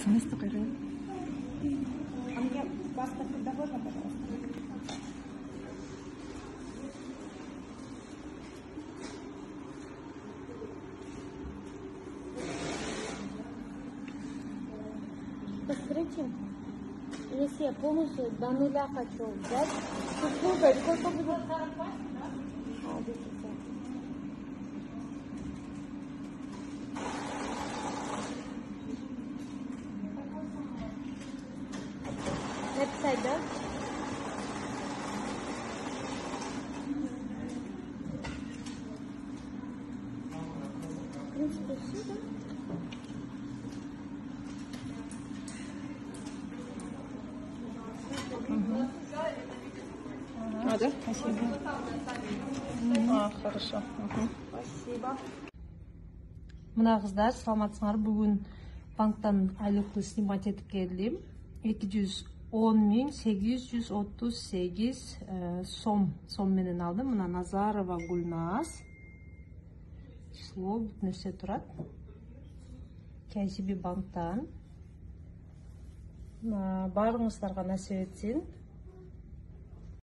смс такой. А мне паспорт тогда можно, пожалуйста? Посмотрите, если я полностью до нуля хочу взять, то сколько будет? А, 10. Написать, да? В принципе, все, да? А, да? Спасибо. А, хорошо. Спасибо. Мына кыздар, саламатсыңар. Бүгүн банктан айлықты снимать етіп келдім. 210.838 сом менен алдым. Мына Назарова Гүлназ. Число бүт нерсе турат. KCB банктан. Баарыңыздарга насип этсин.